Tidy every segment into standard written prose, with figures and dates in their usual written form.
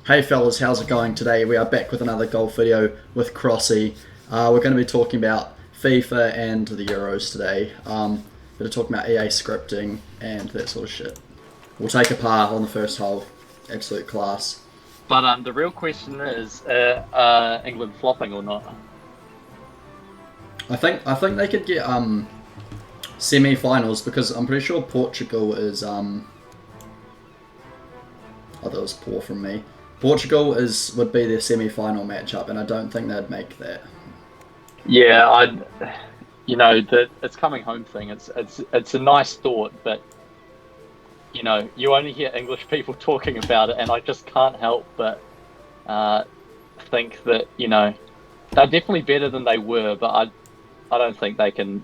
Hey fellas, how's it going today? We are back with another golf video with Crossy. We're going to be talking about FIFA and the Euros today. Going to talk about EA scripting and that sort of shit. We'll take a par on the first hole. Absolute class. But the real question is, England flopping or not? I think they could get semi-finals because I'm pretty sure Portugal is oh, that was poor from me. Portugal would be their semi-final matchup, and I don't think they'd make that. Yeah, that it's coming home thing. It's a nice thought, but you only hear English people talking about it, and I just can't help but think that they're definitely better than they were, but I don't think they can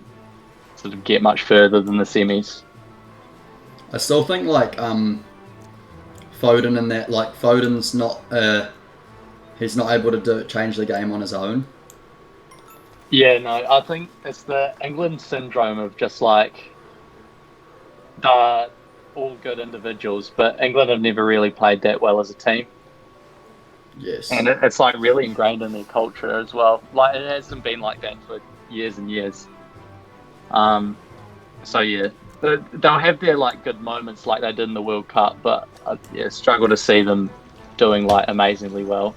sort of get much further than the semis. I still think Foden and that Foden's not he's not able to change the game on his own. Yeah, no, I think it's the England syndrome of just like they're all good individuals, but England have never really played that well as a team. Yes. And it's like really ingrained in their culture as well. Like it hasn't been like that for years and years. So yeah, they'll have their like good moments like they did in the World Cup, but yeah, struggle to see them doing like amazingly well.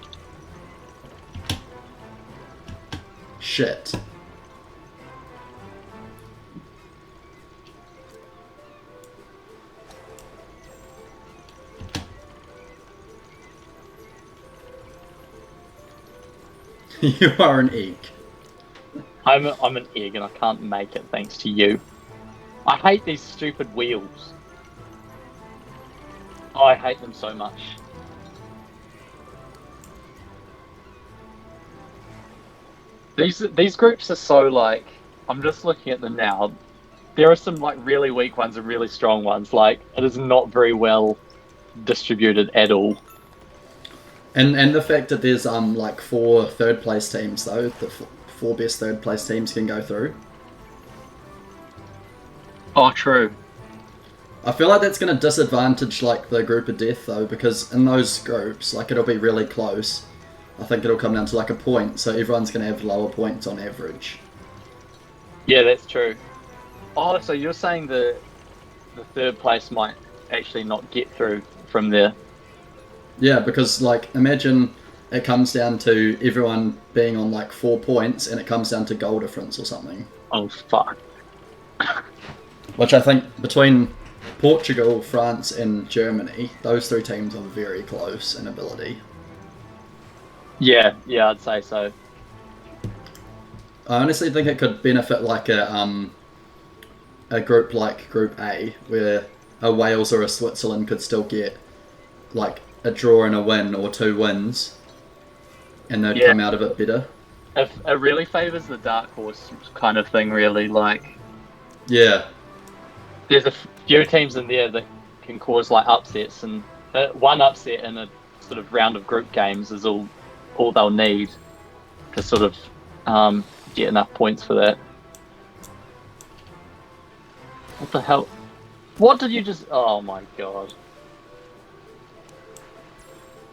Shit. You are an egg. I'm an egg and I can't make it thanks to you. I hate these stupid wheels. Oh, I hate them so much. These groups are so like I'm just looking at them now. There are some like really weak ones and really strong ones. Like it is not very well distributed at all. And the fact that there's like four third place teams though, the four best third place teams can go through. Oh, true. I feel like that's going to disadvantage like the group of death though, because in those groups like it'll be really close. I think it'll come down to like a point, so everyone's going to have lower points on average. Yeah, that's true. Oh, so you're saying the third place might actually not get through from there? Yeah, because like imagine it comes down to everyone being on like 4 points, and it comes down to goal difference or something. Oh fuck. Which I think between Portugal, France, and Germany, those three teams are very close in ability. Yeah, I'd say so. I honestly think it could benefit like a group like Group A, where a Wales or a Switzerland could still get like a draw and a win or two wins, and they'd come out of it better. If it really favours the dark horse kind of thing, really, like Yeah, there's a few teams in there that can cause like upsets, and one upset in a sort of round of group games is all they'll need to sort of get enough points for that. What the hell? What did you just? Oh my god!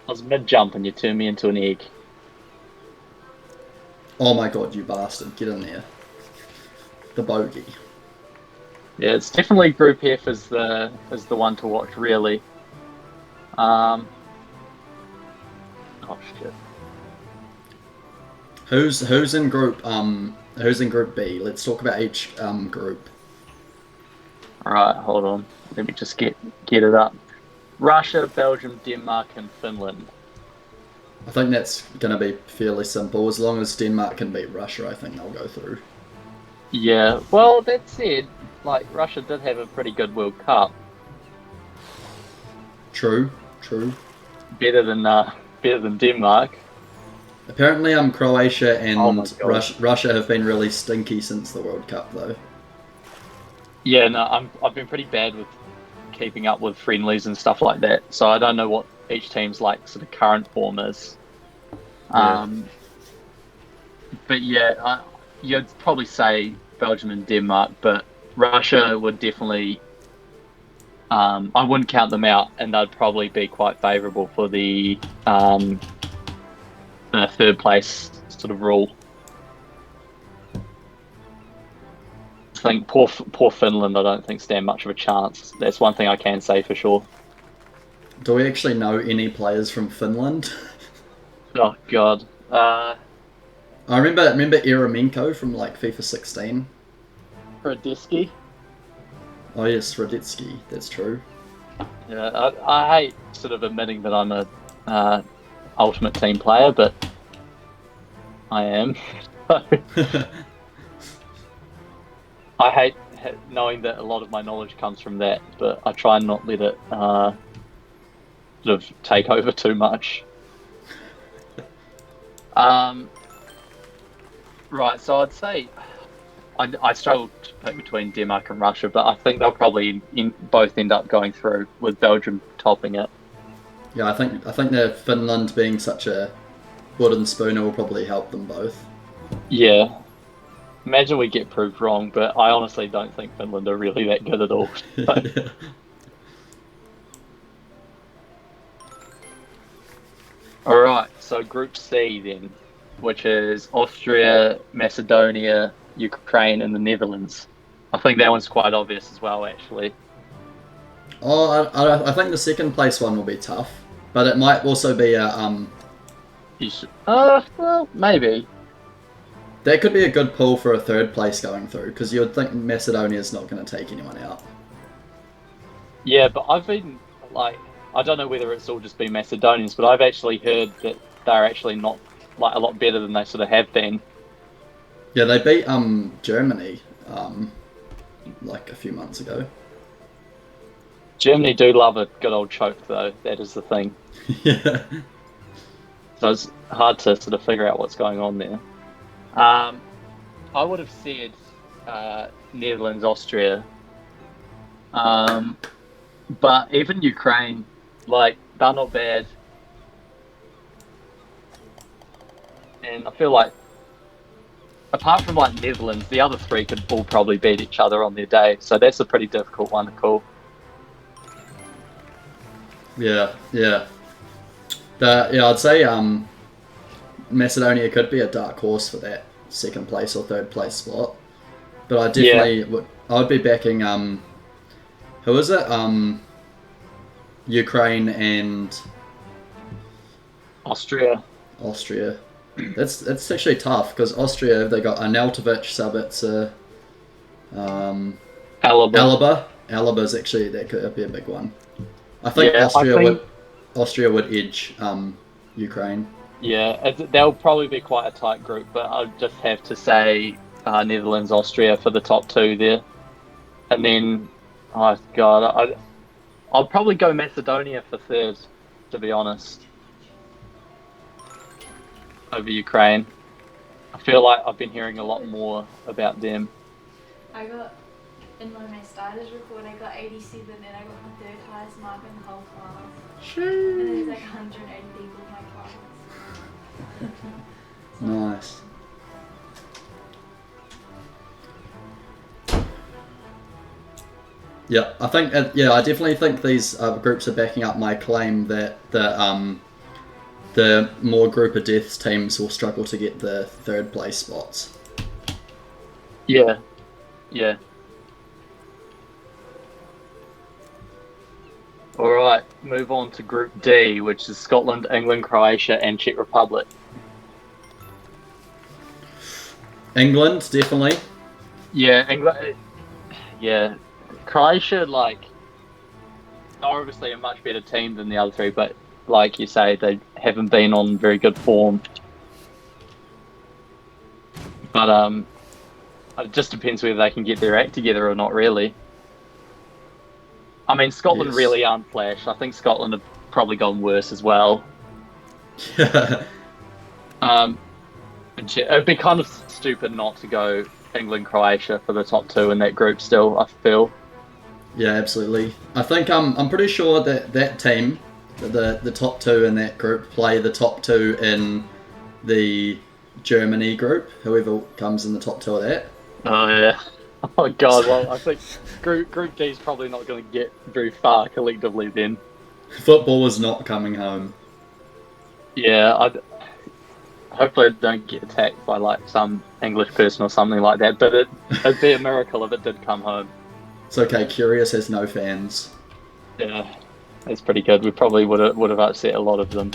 I was mid jump and you turned me into an egg. oh my god, you bastard, get in there. The bogey. Yeah, it's definitely Group F is the one to watch really. Oh shit. Who's in group B? Let's talk about each group. Alright, hold on. Let me just get it up. Russia, Belgium, Denmark, and Finland. I think that's going to be fairly simple. As long as Denmark can beat Russia, I think they'll go through. Yeah, well, that said, like Russia did have a pretty good World Cup. True. Better than Denmark. Apparently, Croatia and Oh my God. Russia have been really stinky since the World Cup, though. Yeah, no, I've been pretty bad with keeping up with friendlies and stuff like that. So I don't know what each team's like sort of current form is. Yeah. But yeah, you'd probably say Belgium and Denmark, but Russia would definitely I wouldn't count them out, and they'd probably be quite favourable for the third place sort of rule. I think poor Finland, I don't think stand much of a chance. That's one thing I can say for sure. Do we actually know any players from Finland? Oh God. I remember Eremenko from like FIFA 16. Raditsky. Oh yes, Raditsky. That's true. Yeah, I hate sort of admitting that I'm a ultimate team player, but I am. I hate knowing that a lot of my knowledge comes from that, but I try and not let it sort of take over too much. Right, so I'd say I struggled to pick between Denmark and Russia, but I think they'll probably both end up going through, with Belgium topping it. Yeah, I think that Finland being such a wooden spoon will probably help them both. Yeah. Imagine we get proved wrong, but I honestly don't think Finland are really that good at all. Yeah. Alright, so Group C then, which is Austria, Macedonia, Ukraine, and the Netherlands. I think that one's quite obvious as well, actually. Oh, I think the second place one will be tough, but it might also be a Well, maybe. That could be a good pull for a third place going through, because you would think Macedonia's not going to take anyone out. Yeah, but I've been, like, I don't know whether it's all just been Macedonians, but I've actually heard that they're actually not, like, a lot better than they sort of have been. Yeah, they beat Germany like a few months ago. Germany do love a good old choke, though. That is the thing. Yeah. So it's hard to sort of figure out what's going on there. I would have said Netherlands, Austria. But even Ukraine, like, they're not bad. And I feel like, apart from, like, Netherlands, the other three could all probably beat each other on their day. So that's a pretty difficult one to call. Yeah. I'd say Macedonia could be a dark horse for that second place or third place spot. But I definitely would. I would be backing who is it? Ukraine and Austria. That's actually tough because Austria, they got Arnautovic, Sabitzer, Alaba's actually, that could be a big one. I think Austria would edge Ukraine. Yeah, they'll probably be quite a tight group, but I'll just have to say Netherlands, Austria for the top two there. And then, oh God, I'll probably go Macedonia for third, to be honest, over Ukraine. I feel like I've been hearing a lot more about them. In my starters report, I got 87 and I got the third highest mark in the whole class. Sure. And there's like 180 people in my class. Nice. Yeah, I think. I definitely think these groups are backing up my claim that the more group of deaths teams will struggle to get the third place spots. Yeah. All right, move on to Group D, which is Scotland, England, Croatia, and Czech Republic. England, definitely. Yeah, England. Yeah, Croatia, like, are obviously a much better team than the other three, but like you say, they haven't been on very good form. But it just depends whether they can get their act together or not, really. I mean, Scotland really aren't flash. I think Scotland have probably gone worse as well. It'd be kind of stupid not to go England, Croatia for the top two in that group still, I feel. Yeah, absolutely. I think I'm pretty sure that team, the top two in that group, play the top two in the Germany group, whoever comes in the top two of that. Oh, yeah. Oh god, well I think Group D is probably not going to get very far collectively then. Football is not coming home. Yeah, hopefully I don't get attacked by like some English person or something like that. But it'd be a miracle if it did come home. It's okay. Curious has no fans. Yeah, it's pretty good. We probably would have upset a lot of them.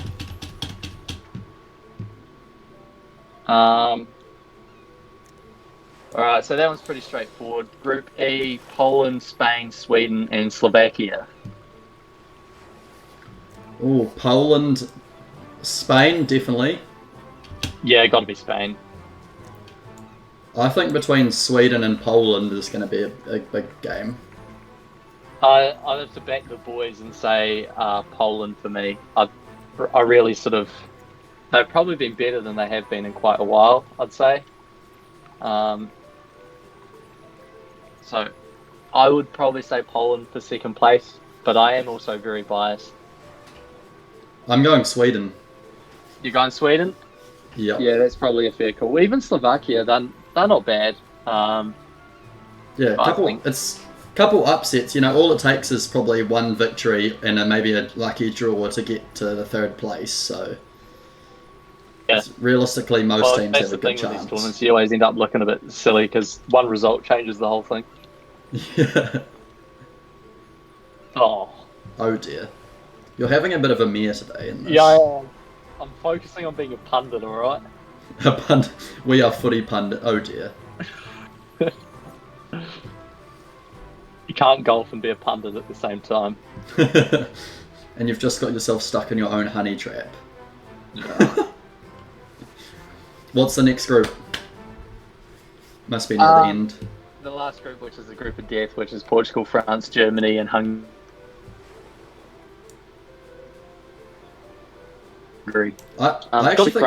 All right, so that one's pretty straightforward. Group E: Poland, Spain, Sweden, and Slovakia. Oh, Poland, Spain, definitely. Yeah, got to be Spain. I think between Sweden and Poland is going to be a big game. I have to back the boys and say Poland for me. I really sort of they've probably been better than they have been in quite a while, I'd say. So I would probably say Poland for second place, but I am also very biased. I'm going Sweden. You're going Sweden? Yep. Yeah, that's probably a fair call. Even Slovakia, they're not bad. Yeah, couple upsets. You know, all it takes is probably one victory and maybe a lucky draw to get to the third place. So, yeah. Realistically, most teams have a good chance. That's the thing with these tournaments. You always end up looking a bit silly because one result changes the whole thing. Yeah. Oh dear. You're having a bit of a mare today in this. Yeah, I am. I'm focusing on being a pundit, alright? A pundit. We are footy pundit. Oh dear. You can't golf and be a pundit at the same time. And you've just got yourself stuck in your own honey trap. Yeah. What's the next group? Must be near the end. The last group, which is the group of death, which is Portugal, France, Germany, and Hungary. I actually think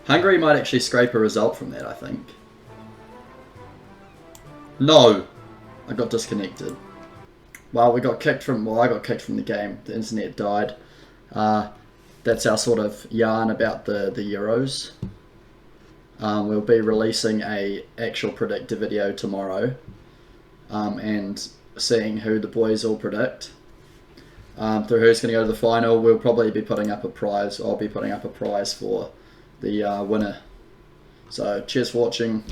Hungary might actually scrape a result from that, I think. No! I got disconnected. Well, I got kicked from the game. The internet died. That's our sort of yarn about the Euros. We'll be releasing a actual predictor video tomorrow. And seeing who the boys all predict. Through who's going to go to the final, we'll probably be putting up a prize. I'll be putting up a prize for the winner. So, cheers for watching.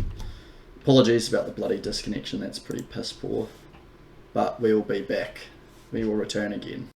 Apologies about the bloody disconnection, that's pretty piss poor. But we will be back. We will return again.